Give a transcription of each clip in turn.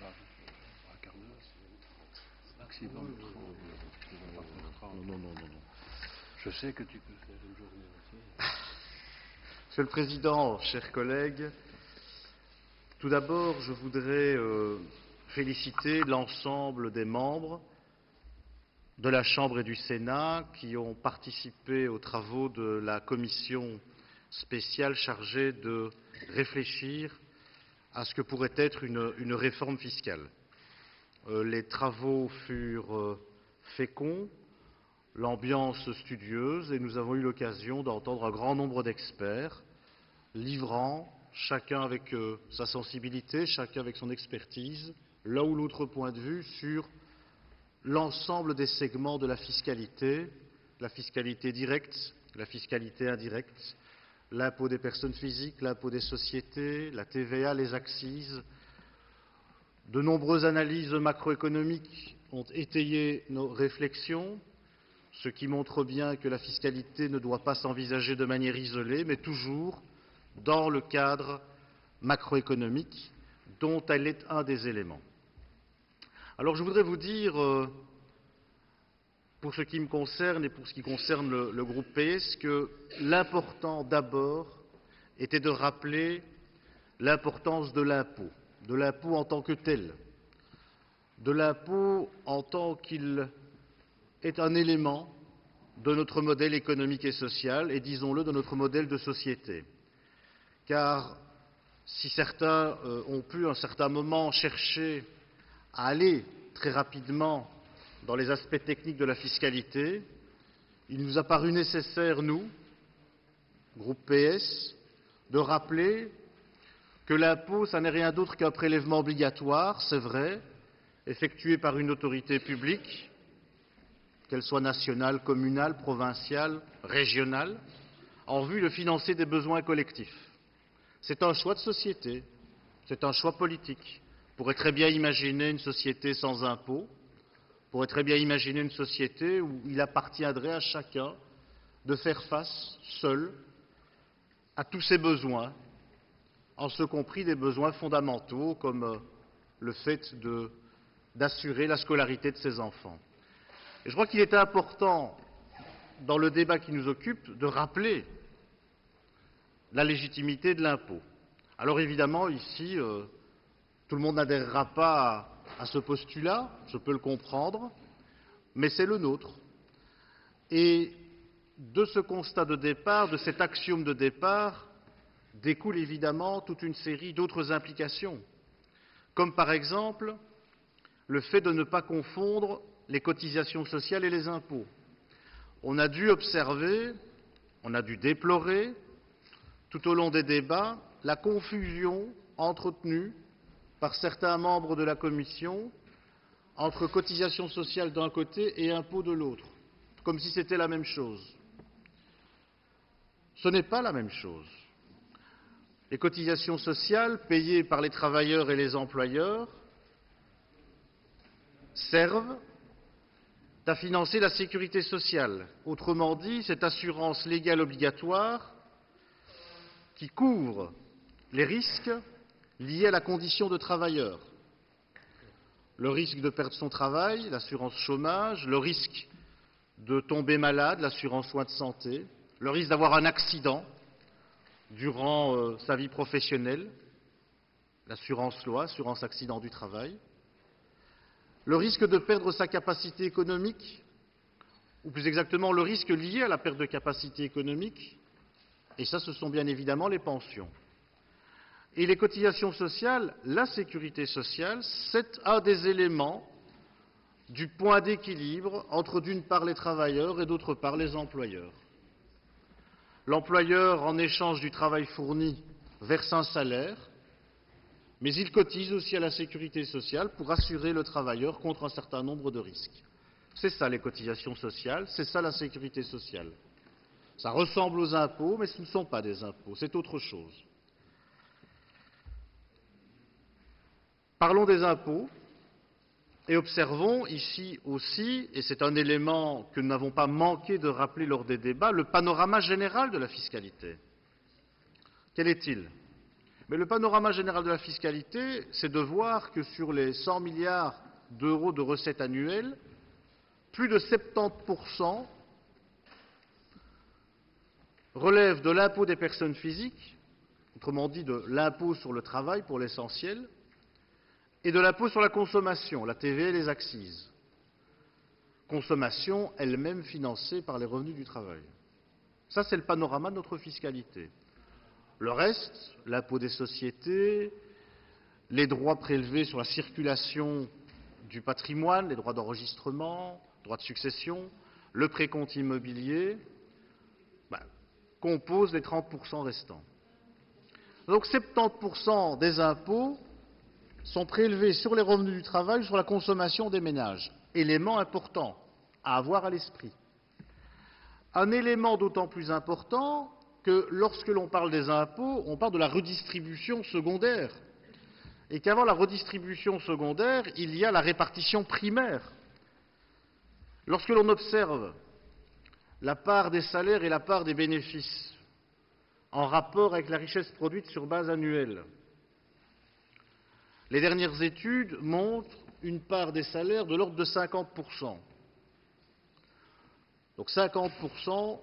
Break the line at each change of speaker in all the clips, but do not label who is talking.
Un quart d'heure, c'est maximum 30. Non. Je sais que tu peux faire une journée entière.
Monsieur le Président, chers collègues, tout d'abord, je voudrais féliciter l'ensemble des membres de la Chambre et du Sénat qui ont participé aux travaux de la commission spéciale chargée de réfléchir à ce que pourrait être une réforme fiscale. Les travaux furent féconds, l'ambiance studieuse, et nous avons eu l'occasion d'entendre un grand nombre d'experts livrant, chacun avec sa sensibilité, chacun avec son expertise, l'un ou l'autre point de vue sur l'ensemble des segments de la fiscalité directe, la fiscalité indirecte, l'impôt des personnes physiques, l'impôt des sociétés, la TVA, les accises. De nombreuses analyses macroéconomiques ont étayé nos réflexions, ce qui montre bien que la fiscalité ne doit pas s'envisager de manière isolée, mais toujours dans le cadre macroéconomique dont elle est un des éléments. Alors je voudrais vous dire, pour ce qui me concerne et pour ce qui concerne le groupe PS, que l'important d'abord était de rappeler l'importance de l'impôt en tant que tel, de l'impôt en tant qu'il est un élément de notre modèle économique et social et, disons-le, de notre modèle de société. Car si certains ont pu à un certain moment chercher à aller très rapidement dans les aspects techniques de la fiscalité, il nous a paru nécessaire, nous, groupe PS, de rappeler que l'impôt, ça n'est rien d'autre qu'un prélèvement obligatoire, c'est vrai, effectué par une autorité publique, qu'elle soit nationale, communale, provinciale, régionale, en vue de financer des besoins collectifs. C'est un choix de société, c'est un choix politique. On pourrait très bien imaginer une société sans impôts, on pourrait très bien imaginer une société où il appartiendrait à chacun de faire face, seul, à tous ses besoins, en ce compris des besoins fondamentaux comme le fait d'assurer la scolarité de ses enfants. Et je crois qu'il est important, dans le débat qui nous occupe, de rappeler la légitimité de l'impôt. Alors évidemment, ici, tout le monde n'adhérera pas à ce postulat, je peux le comprendre, mais c'est le nôtre. Et de ce constat de départ, de cet axiome de départ, découle évidemment toute une série d'autres implications, comme par exemple le fait de ne pas confondre les cotisations sociales et les impôts. On a dû observer, on a dû déplorer, tout au long des débats, la confusion entretenue par certains membres de la Commission entre cotisations sociales d'un côté et impôts de l'autre, comme si c'était la même chose. Ce n'est pas la même chose. Les cotisations sociales payées par les travailleurs et les employeurs servent à financer la sécurité sociale. Autrement dit, cette assurance légale obligatoire qui couvre les risques liés à la condition de travailleur. Le risque de perdre son travail, l'assurance chômage, le risque de tomber malade, l'assurance soins de santé, le risque d'avoir un accident durant sa vie professionnelle, l'assurance loi, assurance accident du travail, le risque de perdre sa capacité économique, ou plus exactement le risque lié à la perte de capacité économique, et ça ce sont bien évidemment les pensions. Et les cotisations sociales, la sécurité sociale, c'est un des éléments du point d'équilibre entre d'une part les travailleurs et d'autre part les employeurs. L'employeur, en échange du travail fourni, verse un salaire, mais il cotise aussi à la sécurité sociale pour assurer le travailleur contre un certain nombre de risques. C'est ça les cotisations sociales, c'est ça la sécurité sociale. Ça ressemble aux impôts, mais ce ne sont pas des impôts, c'est autre chose. Parlons des impôts et observons ici aussi, et c'est un élément que nous n'avons pas manqué de rappeler lors des débats, le panorama général de la fiscalité. Quel est-il ? Mais le panorama général de la fiscalité, c'est de voir que sur les 100 milliards d'euros de recettes annuelles, plus de 70% relèvent de l'impôt des personnes physiques, autrement dit de l'impôt sur le travail pour l'essentiel, et de l'impôt sur la consommation, la TVA et les accises. Consommation elle-même financée par les revenus du travail. Ça, c'est le panorama de notre fiscalité. Le reste, l'impôt des sociétés, les droits prélevés sur la circulation du patrimoine, les droits d'enregistrement, droits de succession, le précompte immobilier, composent les 30% restants. Donc 70% des impôts sont prélevés sur les revenus du travail, sur la consommation des ménages. Élément important à avoir à l'esprit. Un élément d'autant plus important que lorsque l'on parle des impôts, on parle de la redistribution secondaire. Et qu'avant la redistribution secondaire, il y a la répartition primaire. Lorsque l'on observe la part des salaires et la part des bénéfices en rapport avec la richesse produite sur base annuelle, les dernières études montrent une part des salaires de l'ordre de 50%. Donc 50%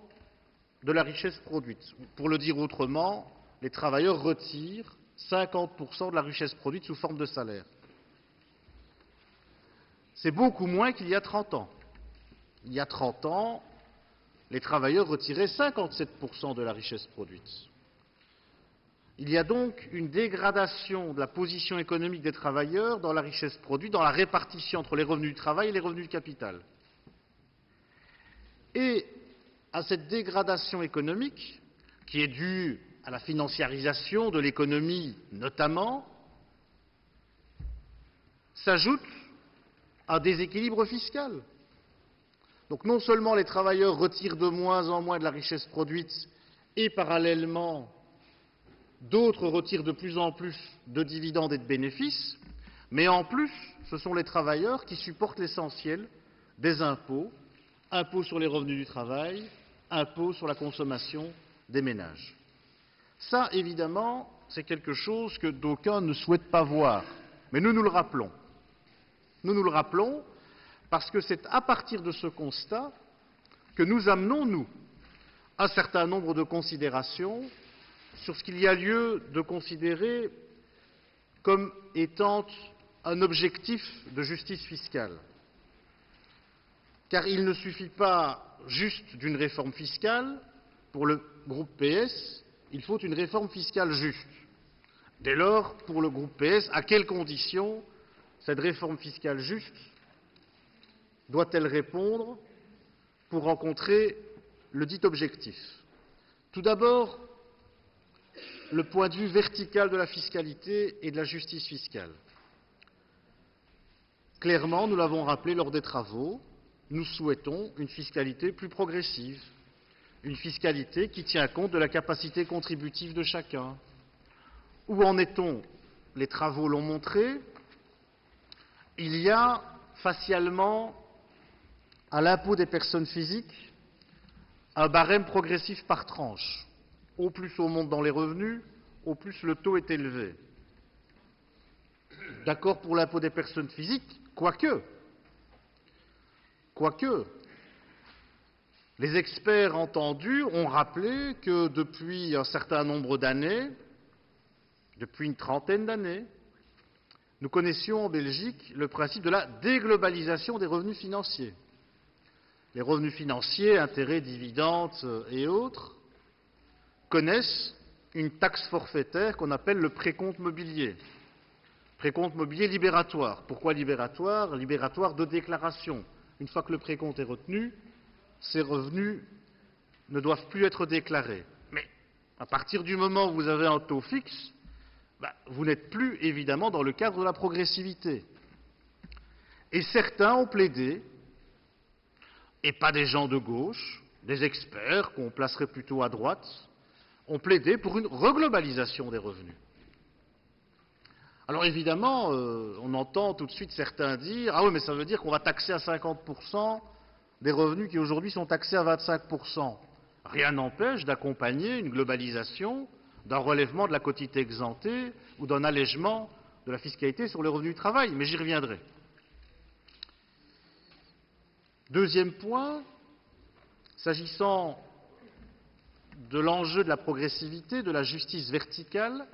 de la richesse produite. Pour le dire autrement, les travailleurs retirent 50% de la richesse produite sous forme de salaire. C'est beaucoup moins qu'il y a 30 ans. Il y a 30 ans, les travailleurs retiraient 57% de la richesse produite. Il y a donc une dégradation de la position économique des travailleurs dans la richesse produite, dans la répartition entre les revenus du travail et les revenus du capital. Et à cette dégradation économique, qui est due à la financiarisation de l'économie notamment, s'ajoute un déséquilibre fiscal. Donc non seulement les travailleurs retirent de moins en moins de la richesse produite et parallèlement d'autres retirent de plus en plus de dividendes et de bénéfices, mais en plus ce sont les travailleurs qui supportent l'essentiel des impôts, impôts sur les revenus du travail, impôts sur la consommation des ménages. Ça, évidemment, c'est quelque chose que d'aucuns ne souhaitent pas voir, mais nous nous le rappelons. Nous nous le rappelons parce que c'est à partir de ce constat que nous amenons, nous, un certain nombre de considérations sur ce qu'il y a lieu de considérer comme étant un objectif de justice fiscale. Car il ne suffit pas juste d'une réforme fiscale. Pour le groupe PS, il faut une réforme fiscale juste. Dès lors, pour le groupe PS, à quelles conditions cette réforme fiscale juste doit-elle répondre pour rencontrer le dit objectif? Tout d'abord, le point de vue vertical de la fiscalité et de la justice fiscale. Clairement, nous l'avons rappelé lors des travaux, nous souhaitons une fiscalité plus progressive, une fiscalité qui tient compte de la capacité contributive de chacun. Où en est-on? Les travaux l'ont montré. Il y a facialement à l'impôt des personnes physiques un barème progressif par tranche. Au plus on monte dans les revenus, au plus le taux est élevé. D'accord pour l'impôt des personnes physiques, quoique, les experts entendus ont rappelé que depuis un certain nombre d'années, depuis une trentaine d'années, nous connaissions en Belgique le principe de la déglobalisation des revenus financiers. Les revenus financiers, intérêts, dividendes et autres, connaissent une taxe forfaitaire qu'on appelle le précompte mobilier. Précompte mobilier libératoire. Pourquoi libératoire? Libératoire de déclaration. Une fois que le précompte est retenu, ces revenus ne doivent plus être déclarés. Mais à partir du moment où vous avez un taux fixe, vous n'êtes plus évidemment dans le cadre de la progressivité. Et certains ont plaidé, et pas des gens de gauche, des experts qu'on placerait plutôt à droite, ont plaidé pour une reglobalisation des revenus. Alors évidemment, on entend tout de suite certains dire « Ah oui, mais ça veut dire qu'on va taxer à 50% des revenus qui aujourd'hui sont taxés à 25%. » Rien n'empêche d'accompagner une globalisation d'un relèvement de la quotité exemptée ou d'un allègement de la fiscalité sur les revenus du travail, mais j'y reviendrai. Deuxième point, s'agissant de l'enjeu de la progressivité, de la justice verticale,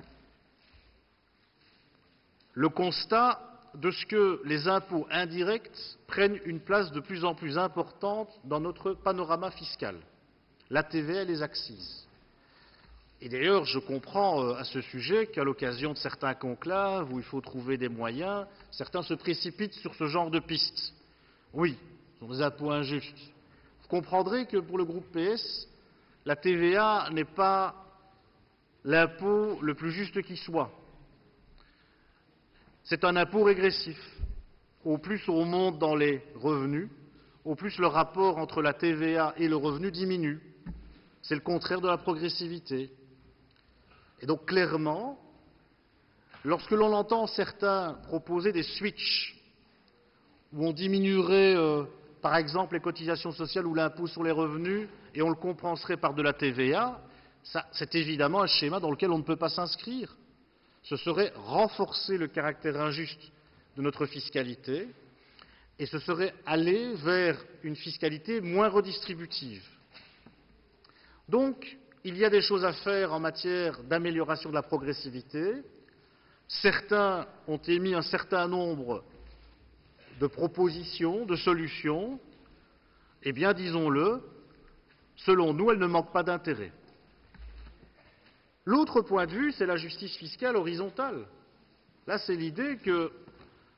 le constat de ce que les impôts indirects prennent une place de plus en plus importante dans notre panorama fiscal, la TVA et les accises. Et d'ailleurs, je comprends à ce sujet qu'à l'occasion de certains conclaves où il faut trouver des moyens, certains se précipitent sur ce genre de pistes. Oui, ce sont des impôts injustes. Vous comprendrez que pour le groupe PS, la TVA n'est pas l'impôt le plus juste qui soit. C'est un impôt régressif. Au plus on monte dans les revenus, au plus le rapport entre la TVA et le revenu diminue. C'est le contraire de la progressivité. Et donc clairement, lorsque l'on entend certains proposer des switches où on diminuerait par exemple les cotisations sociales ou l'impôt sur les revenus et on le compenserait par de la TVA, c'est évidemment un schéma dans lequel on ne peut pas s'inscrire. Ce serait renforcer le caractère injuste de notre fiscalité et ce serait aller vers une fiscalité moins redistributive. Donc, il y a des choses à faire en matière d'amélioration de la progressivité. Certains ont émis un certain nombre de propositions, de solutions. Eh bien, disons-le, selon nous, elles ne manquent pas d'intérêt. L'autre point de vue, c'est la justice fiscale horizontale. Là, c'est l'idée que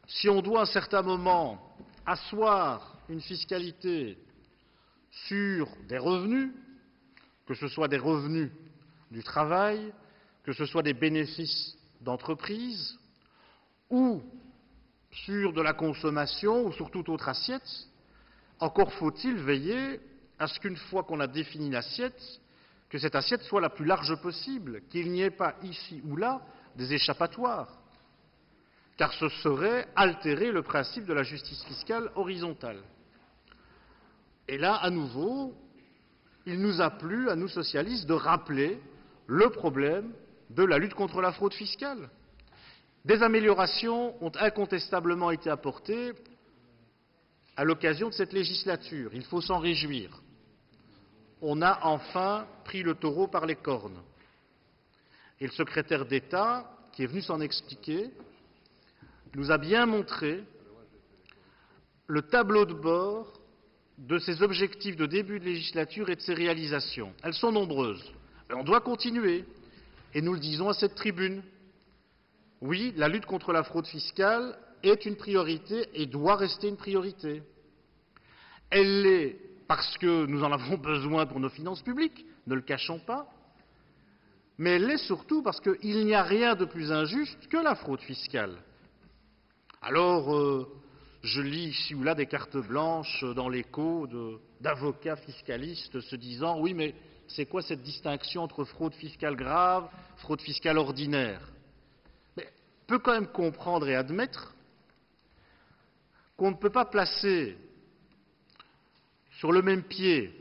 si on doit à un certain moment asseoir une fiscalité sur des revenus, que ce soit des revenus du travail, que ce soit des bénéfices d'entreprise, ou sur de la consommation, ou sur toute autre assiette, encore faut-il veiller à ce qu'une fois qu'on a défini l'assiette, que cette assiette soit la plus large possible, qu'il n'y ait pas ici ou là des échappatoires, car ce serait altérer le principe de la justice fiscale horizontale. Et là, à nouveau, il nous a plu, à nous socialistes, de rappeler le problème de la lutte contre la fraude fiscale. Des améliorations ont incontestablement été apportées à l'occasion de cette législature. Il faut s'en réjouir. On a enfin pris le taureau par les cornes. Et le secrétaire d'État, qui est venu s'en expliquer, nous a bien montré le tableau de bord de ces objectifs de début de législature et de ces réalisations. Elles sont nombreuses. Mais on doit continuer. Et nous le disons à cette tribune. Oui, la lutte contre la fraude fiscale est une priorité et doit rester une priorité. Elle l'est parce que nous en avons besoin pour nos finances publiques, ne le cachons pas, mais elle l'est surtout parce qu'il n'y a rien de plus injuste que la fraude fiscale. Alors, je lis ici ou là des cartes blanches dans l'écho d'avocats fiscalistes se disant « Oui, mais c'est quoi cette distinction entre fraude fiscale grave, fraude fiscale ordinaire ?» Mais on peut quand même comprendre et admettre qu'on ne peut pas placer sur le même pied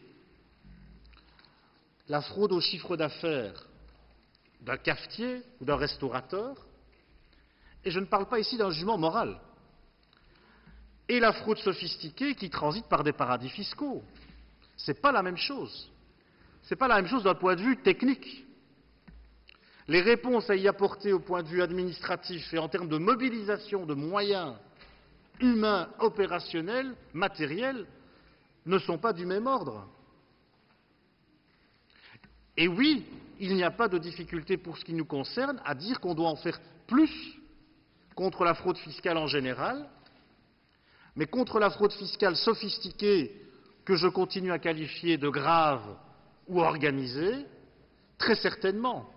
la fraude au chiffre d'affaires d'un cafetier ou d'un restaurateur, et je ne parle pas ici d'un jugement moral, et la fraude sophistiquée qui transite par des paradis fiscaux. Ce n'est pas la même chose. Ce n'est pas la même chose d'un point de vue technique. Les réponses à y apporter au point de vue administratif et en termes de mobilisation de moyens humains, opérationnels, matériels, ne sont pas du même ordre. Et oui, il n'y a pas de difficulté pour ce qui nous concerne à dire qu'on doit en faire plus contre la fraude fiscale en général, mais contre la fraude fiscale sophistiquée, que je continue à qualifier de grave ou organisée, très certainement.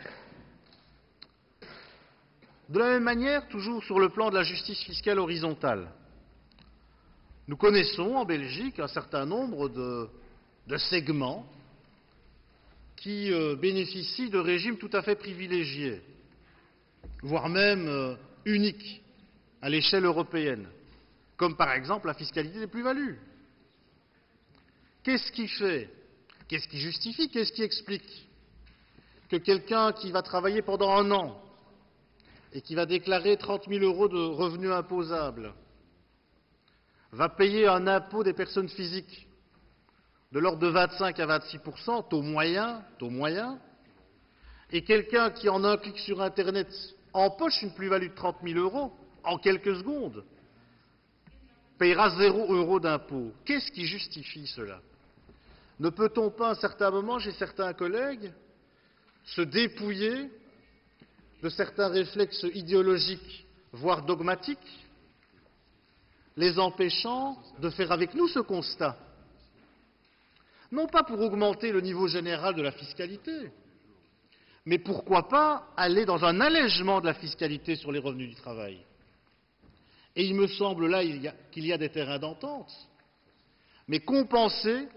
De la même manière, toujours sur le plan de la justice fiscale horizontale, nous connaissons en Belgique un certain nombre de segments qui bénéficient de régimes tout à fait privilégiés, voire même uniques à l'échelle européenne, comme par exemple la fiscalité des plus-values. Qu'est-ce qui fait, qu'est-ce qui justifie, qu'est-ce qui explique que quelqu'un qui va travailler pendant 1 an et qui va déclarer 30 000 € de revenus imposables va payer un impôt des personnes physiques de l'ordre de 25 à 26 %, taux moyen, et quelqu'un qui, en un clic sur Internet, empoche une plus-value de 30 000 € en quelques secondes, payera 0 € d'impôt. Qu'est-ce qui justifie cela? Ne peut-on pas, à un certain moment, chez certains collègues, se dépouiller de certains réflexes idéologiques, voire dogmatiques, les empêchant de faire avec nous ce constat? Non pas pour augmenter le niveau général de la fiscalité, mais pourquoi pas aller dans un allègement de la fiscalité sur les revenus du travail? Et il me semble là qu'il y a des terrains d'entente, mais compensés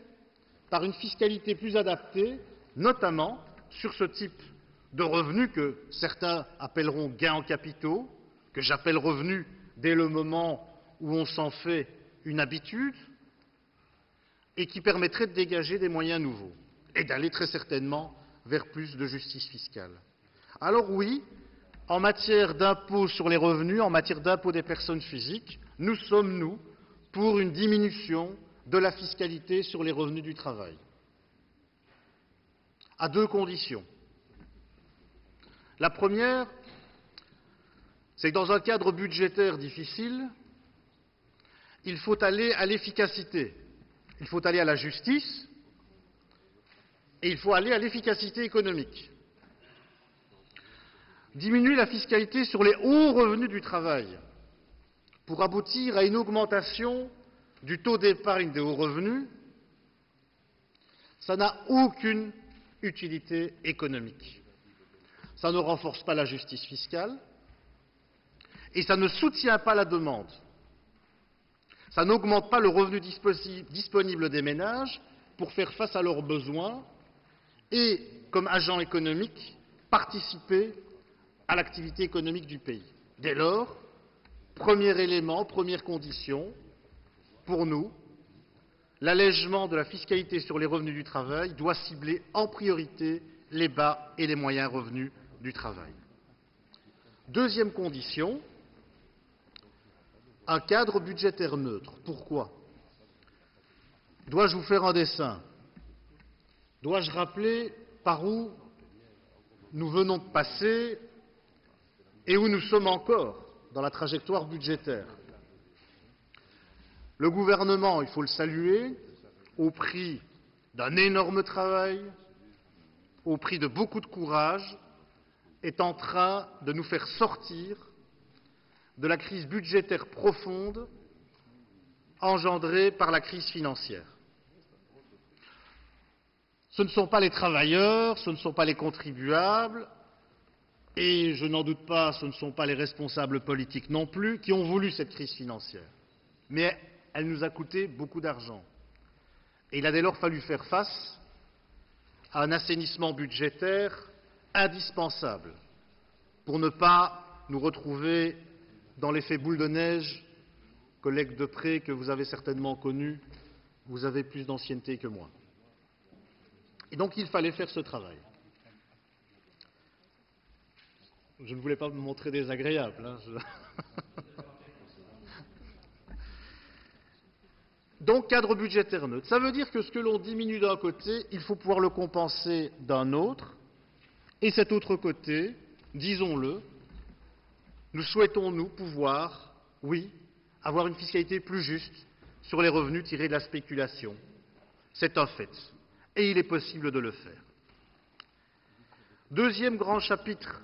par une fiscalité plus adaptée, notamment sur ce type de revenus que certains appelleront gains en capitaux, que j'appelle revenus dès le moment où on s'en fait une habitude, et qui permettrait de dégager des moyens nouveaux et d'aller très certainement vers plus de justice fiscale. Alors oui, en matière d'impôt sur les revenus, en matière d'impôt des personnes physiques, nous sommes, nous, pour une diminution de la fiscalité sur les revenus du travail, à 2 conditions. La première, c'est que dans un cadre budgétaire difficile, il faut aller à l'efficacité. Il faut aller à la justice et il faut aller à l'efficacité économique. Diminuer la fiscalité sur les hauts revenus du travail pour aboutir à une augmentation du taux d'épargne des hauts revenus, ça n'a aucune utilité économique. Ça ne renforce pas la justice fiscale et ça ne soutient pas la demande. Ça n'augmente pas le revenu disponible des ménages pour faire face à leurs besoins et, comme agent économique, participer à l'activité économique du pays. Dès lors, premier élément, première condition, pour nous, l'allègement de la fiscalité sur les revenus du travail doit cibler en priorité les bas et les moyens revenus du travail. Deuxième condition, un cadre budgétaire neutre. Pourquoi? Dois-je vous faire un dessin? Dois-je rappeler par où nous venons de passer et où nous sommes encore dans la trajectoire budgétaire? Le gouvernement, il faut le saluer, au prix d'un énorme travail, au prix de beaucoup de courage, est en train de nous faire sortir de la crise budgétaire profonde engendrée par la crise financière. Ce ne sont pas les travailleurs, ce ne sont pas les contribuables, et je n'en doute pas, ce ne sont pas les responsables politiques non plus, qui ont voulu cette crise financière. Mais elle nous a coûté beaucoup d'argent. Et il a dès lors fallu faire face à un assainissement budgétaire indispensable pour ne pas nous retrouver dans l'effet boule de neige, collègue Depré, que vous avez certainement connu, vous avez plus d'ancienneté que moi. Et donc il fallait faire ce travail. Je ne voulais pas me montrer désagréable. Donc cadre budgétaire neutre. Ça veut dire que ce que l'on diminue d'un côté, il faut pouvoir le compenser d'un autre. Et cet autre côté, disons-le, nous souhaitons, nous, pouvoir, oui, avoir une fiscalité plus juste sur les revenus tirés de la spéculation. C'est un fait. Et il est possible de le faire. Deuxième grand chapitre,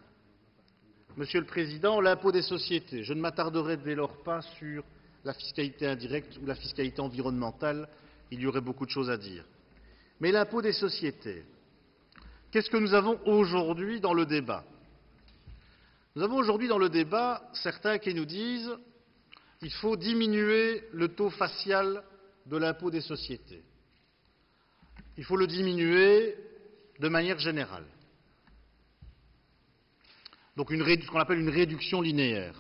Monsieur le Président, l'impôt des sociétés. Je ne m'attarderai dès lors pas sur la fiscalité indirecte ou la fiscalité environnementale. Il y aurait beaucoup de choses à dire. Mais l'impôt des sociétés, qu'est-ce que nous avons aujourd'hui dans le débat? Nous avons aujourd'hui dans le débat certains qui nous disent qu'il faut diminuer le taux facial de l'impôt des sociétés. Il faut le diminuer de manière générale. Donc ce qu'on appelle une réduction linéaire.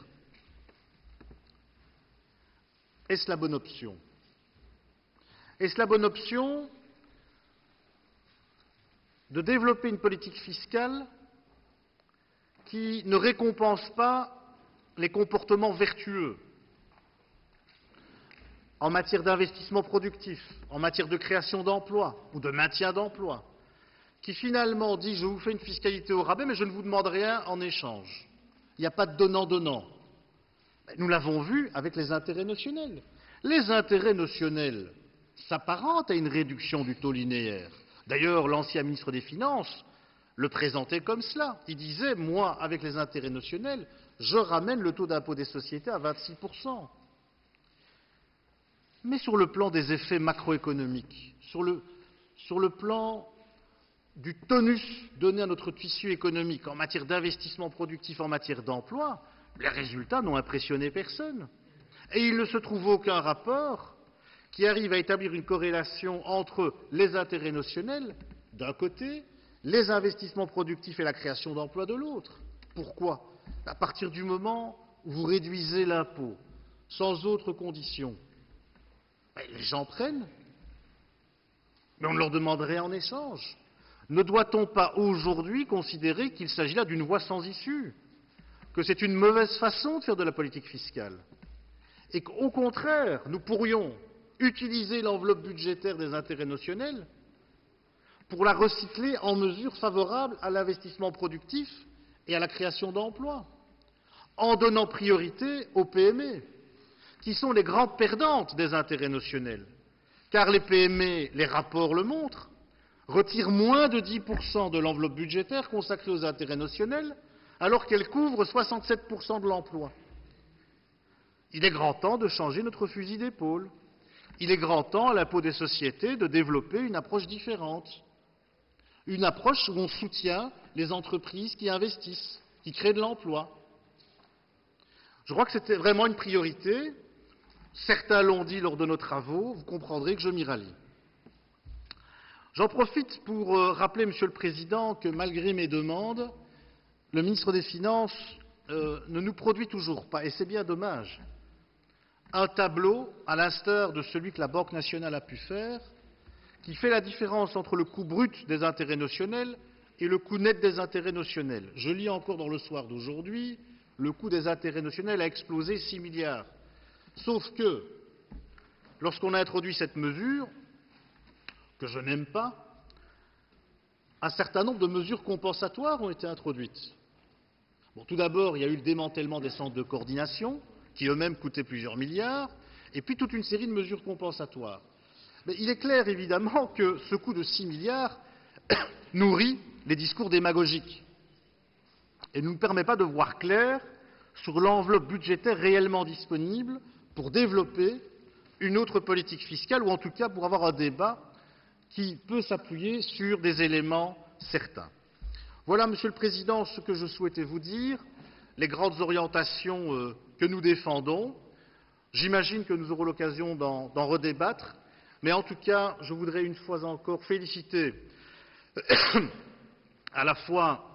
Est-ce la bonne option? Est-ce la bonne option de développer une politique fiscale qui ne récompense pas les comportements vertueux en matière d'investissement productif, en matière de création d'emplois ou de maintien d'emplois, qui finalement dit « je vous fais une fiscalité au rabais, mais je ne vous demande rien en échange ». Il n'y a pas de donnant-donnant. Nous l'avons vu avec les intérêts notionnels. Les intérêts notionnels s'apparentent à une réduction du taux linéaire. D'ailleurs, l'ancien ministre des Finances le présentait comme cela. Il disait « moi, avec les intérêts notionnels, je ramène le taux d'impôt des sociétés à 26%. » Mais sur le plan des effets macroéconomiques, sur le plan du tonus donné à notre tissu économique en matière d'investissement productif, en matière d'emploi, les résultats n'ont impressionné personne. Et il ne se trouve aucun rapport qui arrive à établir une corrélation entre les intérêts notionnels, d'un côté, les investissements productifs et la création d'emplois de l'autre. Pourquoi? À partir du moment où vous réduisez l'impôt, sans autre condition, les gens prennent, mais on ne leur demande rien en échange. Ne doit-on pas aujourd'hui considérer qu'il s'agit là d'une voie sans issue, que c'est une mauvaise façon de faire de la politique fiscale, et qu'au contraire, nous pourrions utiliser l'enveloppe budgétaire des intérêts notionnels pour la recycler en mesures favorables à l'investissement productif et à la création d'emplois, en donnant priorité aux PME, qui sont les grandes perdantes des intérêts notionnels, car les PME, les rapports le montrent, retirent moins de 10% de l'enveloppe budgétaire consacrée aux intérêts notionnels, alors qu'elles couvrent 67% de l'emploi. Il est grand temps de changer notre fusil d'épaule. Il est grand temps, à l'impôt des sociétés, de développer une approche différente. Une approche où on soutient les entreprises qui investissent, qui créent de l'emploi. Je crois que c'était vraiment une priorité. Certains l'ont dit lors de nos travaux, vous comprendrez que je m'y rallie. J'en profite pour rappeler, Monsieur le Président, que malgré mes demandes, le ministre des Finances ne nous produit toujours pas, et c'est bien dommage, un tableau, à l'instar de celui que la Banque nationale a pu faire, qui fait la différence entre le coût brut des intérêts notionnels et le coût net des intérêts notionnels. Je lis encore dans le soir d'aujourd'hui, le coût des intérêts notionnels a explosé 6 milliards. Sauf que, lorsqu'on a introduit cette mesure, que je n'aime pas, un certain nombre de mesures compensatoires ont été introduites. Bon, tout d'abord, il y a eu le démantèlement des centres de coordination, qui eux-mêmes coûtaient plusieurs milliards, et puis toute une série de mesures compensatoires. Mais il est clair, évidemment, que ce coût de 6 milliards nourrit les discours démagogiques et ne nous permet pas de voir clair sur l'enveloppe budgétaire réellement disponible pour développer une autre politique fiscale, ou en tout cas pour avoir un débat qui peut s'appuyer sur des éléments certains. Voilà, Monsieur le Président, ce que je souhaitais vous dire, les grandes orientations que nous défendons. J'imagine que nous aurons l'occasion d'en redébattre, mais en tout cas, je voudrais une fois encore féliciter à la fois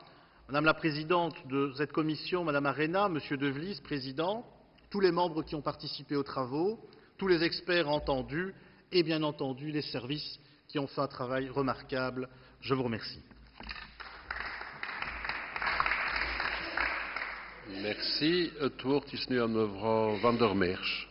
Madame la Présidente de cette commission, Madame Arena, Monsieur De Vlies, Président, tous les membres qui ont participé aux travaux, tous les experts entendus et bien entendu les services qui ont fait un travail remarquable. Je vous remercie.
Merci. Het woord is nu aan mevrouw Van der Meers.